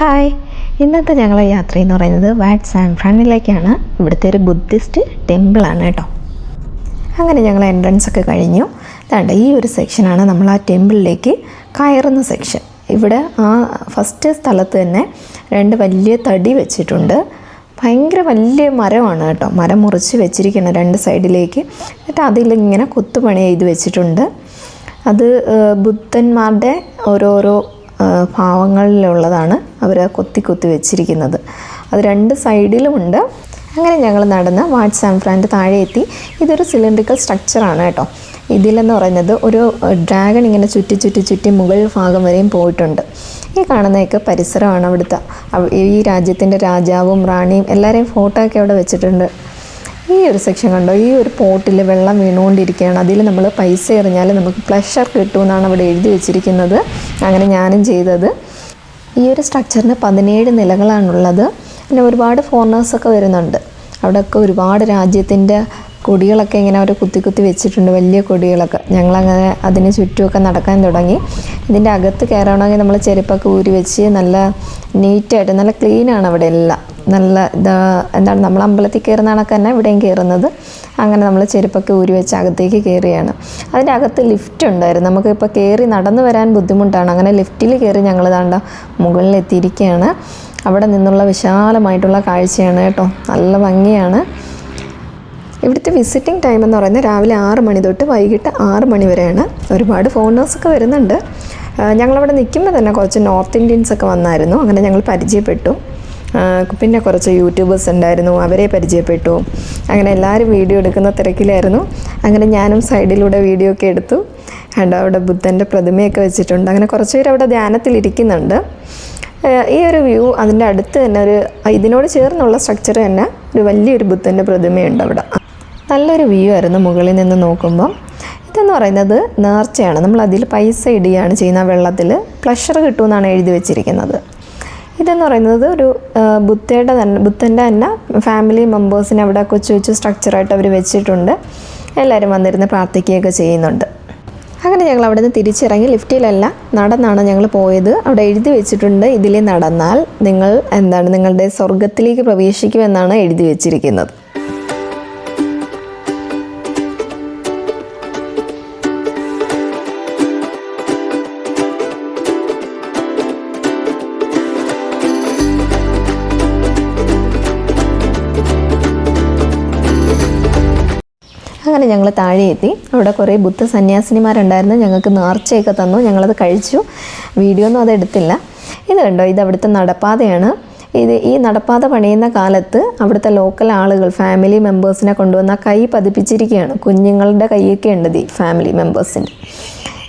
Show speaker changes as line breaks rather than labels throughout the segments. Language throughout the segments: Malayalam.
ഹായ്, ഇന്നത്തെ ഞങ്ങളെ യാത്ര എന്ന് പറയുന്നത് വാട്ട് സാൻ ഫ്രാനിലേക്കാണ്. ഇവിടുത്തെ ഒരു ബുദ്ധിസ്റ്റ് ടെമ്പിളാണ് കേട്ടോ. അങ്ങനെ ഞങ്ങൾ എൻട്രൻസ് ഒക്കെ കഴിഞ്ഞു. അതാണ്ട് ഈ ഒരു സെക്ഷനാണ് നമ്മൾ ആ ടെമ്പിളിലേക്ക് കയറുന്ന സെക്ഷൻ. ഇവിടെ ആ ഫസ്റ്റ് സ്ഥലത്ത് തന്നെ രണ്ട് വലിയ തടി വെച്ചിട്ടുണ്ട്. ഭയങ്കര വലിയ മരമാണ് കേട്ടോ. മരം മുറിച്ച് വെച്ചിരിക്കണം രണ്ട് സൈഡിലേക്ക്. എന്നിട്ട് അതിലിങ്ങനെ കൊത്തുപണി ചെയ്ത് വെച്ചിട്ടുണ്ട്. അത് ബുദ്ധന്മാരുടെ ഓരോരോ ഭാവങ്ങളിലുള്ളതാണ് അവർ കൊത്തി വെച്ചിരിക്കുന്നത്. അത് രണ്ട് സൈഡിലുമുണ്ട്. അങ്ങനെ ഞങ്ങൾ നടന്ന് വാട്ട് സാൻ ഫ്രാൻ്റെ താഴെ എത്തി. ഇതൊരു സിലിണ്ടറിക്കൽ സ്ട്രക്ചറാണ് കേട്ടോ. ഇതിലെന്ന് പറയുന്നത് ഒരു ഡ്രാഗൺ ഇങ്ങനെ ചുറ്റി മുകൾ ഭാഗം വരെയും പോയിട്ടുണ്ട്. ഈ കാണുന്നതൊക്കെ പരിസരമാണ് അവിടുത്തെ. ഈ രാജ്യത്തിൻ്റെ രാജാവും റാണിയും എല്ലാവരെയും ഫോട്ടോ ഒക്കെ അവിടെ വെച്ചിട്ടുണ്ട്. ഈ ഒരു സെക്ഷൻ കണ്ടോ, ഈ ഒരു പോട്ടിൽ വെള്ളം വീണുകൊണ്ടിരിക്കുകയാണ്. അതിൽ നമ്മൾ പൈസ എറിഞ്ഞാൽ നമുക്ക് പ്ലഷർ കിട്ടുമെന്നാണ് അവിടെ എഴുതി വെച്ചിരിക്കുന്നത്. അങ്ങനെ ഞാനും ചെയ്തത്. ഈ ഒരു സ്ട്രക്ചറിന് 17 നിലകളാണുള്ളത്. പിന്നെ ഒരുപാട് ഫോറിനേഴ്സൊക്കെ വരുന്നുണ്ട്. അവിടെയൊക്കെ ഒരുപാട് രാജ്യത്തിൻ്റെ കൊടികളൊക്കെ ഇങ്ങനെ അവർ കുത്തി വെച്ചിട്ടുണ്ട്, വലിയ കൊടികളൊക്കെ. ഞങ്ങളങ്ങനെ അതിന് ചുറ്റുമൊക്കെ നടക്കാൻ തുടങ്ങി. ഇതിൻ്റെ അകത്ത് കയറണമെങ്കിൽ നമ്മൾ ചെരുപ്പൊക്കെ ഊരി വെച്ച് നല്ല നീറ്റായിട്ട് നല്ല ക്ലീനാണ് അവിടെ എല്ലാം. നല്ല എന്താണ് നമ്മൾ അമ്പലത്തിൽ കയറുന്ന കണക്ക് തന്നെ ഇവിടെയും കയറുന്നത്. അങ്ങനെ നമ്മൾ ചെരുപ്പൊക്കെ ഊരി വെച്ച് അകത്തേക്ക് കയറുകയാണ്. അതിൻ്റെ അകത്ത് ലിഫ്റ്റ് ഉണ്ടായിരുന്നു. നമുക്കിപ്പോൾ കയറി നടന്നു വരാൻ ബുദ്ധിമുട്ടാണ്. അങ്ങനെ ലിഫ്റ്റിൽ കയറി ഞങ്ങൾ ദാണ്ട മുകളിലെത്തിയിരിക്കുകയാണ്. അവിടെ നിന്നുള്ള വിശാലമായിട്ടുള്ള കാഴ്ചയാണ് കേട്ടോ. നല്ല ഭംഗിയാണ്. ഇവിടുത്തെ വിസിറ്റിംഗ് ടൈം എന്ന് പറയുന്നത് രാവിലെ 6 മണി തൊട്ട് വൈകിട്ട് 6 മണി വരെയാണ്. ഒരുപാട് ഫോറിനേഴ്സൊക്കെ വരുന്നുണ്ട്. ഞങ്ങളവിടെ നിൽക്കുമ്പോൾ തന്നെ കുറച്ച് നോർത്ത് ഇന്ത്യൻസൊക്കെ വന്നായിരുന്നു. അങ്ങനെ ഞങ്ങൾ പരിചയപ്പെട്ടു. പിന്നെ കുറച്ച് യൂട്യൂബേഴ്സ് ഉണ്ടായിരുന്നു, അവരെ പരിചയപ്പെട്ടു. അങ്ങനെ എല്ലാവരും വീഡിയോ എടുക്കുന്ന തിരക്കിലായിരുന്നു. അങ്ങനെ ഞാനും സൈഡിലൂടെ വീഡിയോ ഒക്കെ എടുത്തു. കണ്ടോ, അവിടെ ബുദ്ധൻ്റെ പ്രതിമയൊക്കെ വെച്ചിട്ടുണ്ട്. അങ്ങനെ കുറച്ച് പേര് അവിടെ ധ്യാനത്തിലിരിക്കുന്നുണ്ട്. ഈ ഒരു വ്യൂ, അതിൻ്റെ അടുത്ത് തന്നെ ഇതിനോട് ചേർന്നുള്ള സ്ട്രക്ചർ തന്നെ ഒരു വലിയൊരു ബുദ്ധൻ്റെ പ്രതിമയുണ്ട് അവിടെ. നല്ലൊരു വ്യൂ ആയിരുന്നു മുകളിൽ നിന്ന് നോക്കുമ്പം. ഇതെന്ന് പറയുന്നത് നേർച്ചയാണ്. നമ്മൾ അതിൽ പൈസ ഇടുകയാണ് ചെയ്യുന്ന വെള്ളത്തിൽ. പ്ലഷർ കിട്ടുമെന്നാണ് എഴുതി വെച്ചിരിക്കുന്നത്. ഇതെന്ന് പറയുന്നത് ഒരു ബുദ്ധൻ്റെ തന്നെ ഫാമിലി മെമ്പേഴ്സിനെ അവിടെ കൊച്ചു സ്ട്രക്ചറായിട്ട് അവർ വെച്ചിട്ടുണ്ട്. എല്ലാവരും വന്നിരുന്ന് പ്രാർത്ഥിക്കുകയൊക്കെ ചെയ്യുന്നുണ്ട്. അങ്ങനെ ഞങ്ങൾ അവിടെ നിന്ന് തിരിച്ചിറങ്ങി. ലിഫ്റ്റിലല്ല, നടന്നാണ് ഞങ്ങൾ പോയത്. അവിടെ എഴുതി വെച്ചിട്ടുണ്ട്, ഇതിൽ നടന്നാൽ നിങ്ങളുടെ സ്വർഗത്തിലേക്ക് പ്രവേശിക്കുമെന്നാണ് എഴുതി വെച്ചിരിക്കുന്നത്. അങ്ങനെ ഞങ്ങൾ താഴെ എത്തി. അവിടെ കുറേ ബുദ്ധ സന്യാസിനിമാരുണ്ടായിരുന്നു. ഞങ്ങൾക്ക് നേർച്ചയൊക്കെ തന്നു. ഞങ്ങളത് കഴിച്ചു. വീഡിയോ ഒന്നും അത് എടുത്തില്ല. ഇത് കണ്ടോ, ഇത് അവിടുത്തെ നടപ്പാതയാണ്. ഈ നടപ്പാത പണിയുന്ന കാലത്ത് അവിടുത്തെ ലോക്കൽ ആളുകൾ ഫാമിലി മെമ്പേഴ്സിനെ കൊണ്ടുവന്ന കൈ പതിപ്പിച്ചിരിക്കുകയാണ്. കുഞ്ഞുങ്ങളുടെ കൈയൊക്കെ ഉണ്ട് ഈ ഫാമിലി മെമ്പേഴ്സിൻ്റെ.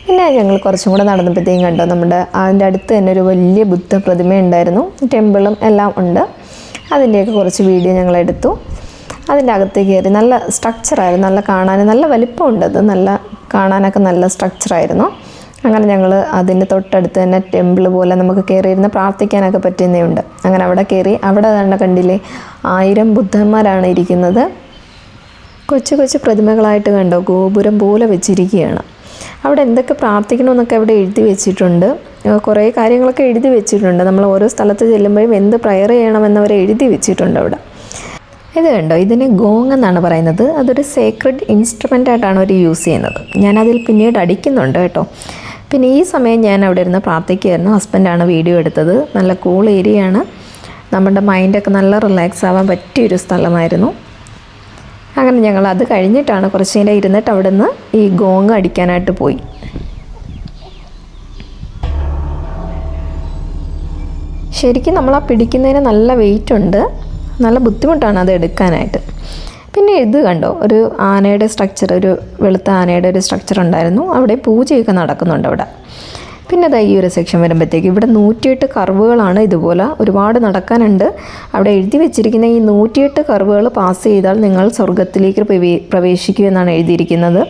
പിന്നെ ഞങ്ങൾ കുറച്ചും കൂടെ നടന്നപ്പോഴത്തേക്കും കണ്ടോ, അതിൻ്റെ അടുത്ത് തന്നെ ഒരു വലിയ ബുദ്ധ പ്രതിമ ഉണ്ടായിരുന്നു. ടെമ്പിളും എല്ലാം ഉണ്ട്. അതിൻ്റെയൊക്കെ കുറച്ച് വീഡിയോ ഞങ്ങളെടുത്തു. അതിൻ്റെ അകത്ത് കയറി. നല്ല സ്ട്രക്ചറായിരുന്നു, നല്ല കാണാൻ നല്ല വലിപ്പമുണ്ട്. അത് നല്ല കാണാനൊക്കെ നല്ല സ്ട്രക്ചറായിരുന്നു. അങ്ങനെ ഞങ്ങൾ അതിൻ്റെ തൊട്ടടുത്ത് തന്നെ ടെമ്പിൾ പോലെ നമുക്ക് കയറിയിരുന്ന് പ്രാർത്ഥിക്കാനൊക്കെ പറ്റുന്നതുണ്ട്. അങ്ങനെ അവിടെ കയറി. അവിടെ തന്നെ കണ്ടില്ലേ, 1000 ബുദ്ധന്മാരാണ് ഇരിക്കുന്നത്. കൊച്ചു പ്രതിമകളായിട്ട് കണ്ടോ, ഗോപുരം പോലെ വെച്ചിരിക്കുകയാണ്. അവിടെ എന്തൊക്കെ പ്രാർത്ഥിക്കണമെന്നൊക്കെ അവിടെ എഴുതി വെച്ചിട്ടുണ്ട്. കുറേ കാര്യങ്ങളൊക്കെ എഴുതി വെച്ചിട്ടുണ്ട്. നമ്മൾ ഓരോ സ്ഥലത്ത് ചെല്ലുമ്പോഴും എന്ത് പ്രയർ ചെയ്യണമെന്നവരെ എഴുതി വെച്ചിട്ടുണ്ട് അവിടെ. ഇത് കണ്ടോ, ഇതിന് ഗോങ് എന്നാണ് പറയുന്നത്. അതൊരു സേക്രഡ് ഇൻസ്ട്രുമെൻ്റ് ആയിട്ടാണ് അവർ യൂസ് ചെയ്യുന്നത്. ഞാനതിൽ പിന്നീട് അടിക്കുന്നുണ്ട് കേട്ടോ. പിന്നെ ഈ സമയം ഞാൻ അവിടെ ഇരുന്ന് പ്രാർത്ഥിക്കുകയായിരുന്നു. ഹസ്ബൻഡാണ് വീഡിയോ എടുത്തത്. നല്ല കൂൾ ഏരിയയാണ്. നമ്മുടെ മൈൻഡൊക്കെ നല്ല റിലാക്സ് ആവാൻ പറ്റിയൊരു സ്ഥലമായിരുന്നു. അങ്ങനെ ഞങ്ങൾ അത് കഴിഞ്ഞിട്ടാണ് കുറച്ച് നേരം ഇരുന്നിട്ട് അവിടെ നിന്ന് ഈ ഗോങ് അടിക്കാനായിട്ട് പോയി. ശരിക്കും നമ്മൾ ആ പിടിക്കുന്നതിന് നല്ല വെയിറ്റ് ഉണ്ട്. നല്ല ബുദ്ധിമുട്ടാണ് അത് എടുക്കാനായിട്ട്. പിന്നെ ഇത് കണ്ടോ, ഒരു ആനയുടെ സ്ട്രക്ചർ, ഒരു വെളുത്ത ആനയുടെ ഒരു സ്ട്രക്ചർ ഉണ്ടായിരുന്നു. അവിടെ പൂജയൊക്കെ നടക്കുന്നുണ്ട് അവിടെ. പിന്നെ ഈ ഒരു സെക്ഷൻ വരുമ്പോഴത്തേക്ക് ഇവിടെ 108 കർവുകളാണ്. ഇതുപോലെ ഒരുപാട് നടക്കാനുണ്ട്. അവിടെ എഴുതി വെച്ചിരിക്കുന്ന ഈ 108 കർവുകൾ പാസ് ചെയ്താൽ നിങ്ങൾ സ്വർഗത്തിലേക്ക് പ്രവേശിക്കുമെന്നാണ് എഴുതിയിരിക്കുന്നത്.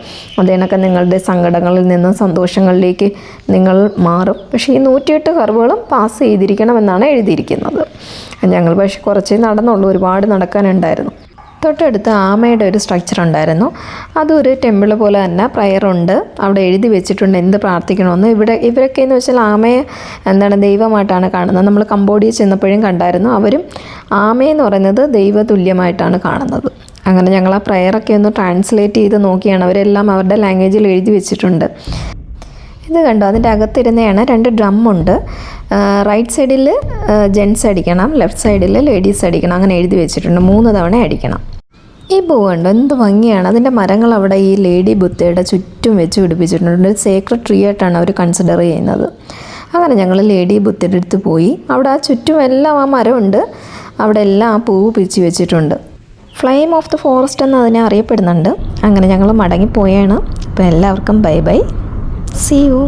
അതേണൊക്കെ നിങ്ങളുടെ സങ്കടങ്ങളിൽ നിന്നും സന്തോഷങ്ങളിലേക്ക് നിങ്ങൾ മാറും. പക്ഷേ ഈ 108 കർവുകളും പാസ് ചെയ്തിരിക്കണമെന്നാണ് എഴുതിയിരിക്കുന്നത്. ഞങ്ങൾ പക്ഷേ കുറച്ചേ നടന്നുള്ളൂ, ഒരുപാട് നടക്കാനുണ്ടായിരുന്നു. തൊട്ടടുത്ത് ആമയുടെ ഒരു സ്ട്രക്ചർ ഉണ്ടായിരുന്നു. അതും ഒരു ടെമ്പിൾ പോലെ തന്നെ പ്രയറുണ്ട്. അവിടെ എഴുതി വെച്ചിട്ടുണ്ട് എന്ത് പ്രാർത്ഥിക്കണമെന്ന്. ഇവരൊക്കെ എന്ന് വെച്ചാൽ ആമയെ ദൈവമായിട്ടാണ് കാണുന്നത്. നമ്മൾ കംബോഡിയ ചെന്നപ്പോഴും കണ്ടായിരുന്നു. അവരും ആമയെന്ന് പറയുന്നത് ദൈവതുല്യമായിട്ടാണ് കാണുന്നത്. അങ്ങനെ ഞങ്ങൾ ആ പ്രയറൊക്കെ ഒന്ന് ട്രാൻസ്ലേറ്റ് ചെയ്ത് നോക്കിയാണ്. അവരെല്ലാം അവരുടെ ലാംഗ്വേജിൽ എഴുതി വെച്ചിട്ടുണ്ട്. ഇത് കണ്ടോ, അതിൻ്റെ അകത്തിരുന്നതാണ്. 2 ഡ്രമ്മുണ്ട്. റൈറ്റ് സൈഡിൽ ജെൻറ്റ്സ് അടിക്കണം, ലെഫ്റ്റ് സൈഡിൽ ലേഡീസ് അടിക്കണം. അങ്ങനെ എഴുതി വെച്ചിട്ടുണ്ട്. 3 തവണ അടിക്കണം. ഈ പൂവ് കണ്ടോ, എന്ത് ഭംഗിയാണ്. അതിൻ്റെ മരങ്ങൾ അവിടെ ഈ ലേഡി ബുദ്ധയുടെ ചുറ്റും വെച്ച് പിടിപ്പിച്ചിട്ടുണ്ട്. ഒരു സേക്രഡ് ട്രീ ആയിട്ടാണ് അവർ കൺസിഡർ ചെയ്യുന്നത്. അങ്ങനെ ഞങ്ങൾ ലേഡി ബുദ്ധയുടെ അടുത്ത് പോയി. അവിടെ ആ ചുറ്റും എല്ലാം ആ മരമുണ്ട്. അവിടെ എല്ലാം ആ പൂവ് പിരിച്ച് വെച്ചിട്ടുണ്ട്. ഫ്ലെയിം ഓഫ് ദ ഫോറസ്റ്റ് എന്ന് അതിനെ അറിയപ്പെടുന്നുണ്ട്. അങ്ങനെ ഞങ്ങൾ മടങ്ങിപ്പോയാണ്. അപ്പോൾ എല്ലാവർക്കും ബൈ ബൈ, സീ യു.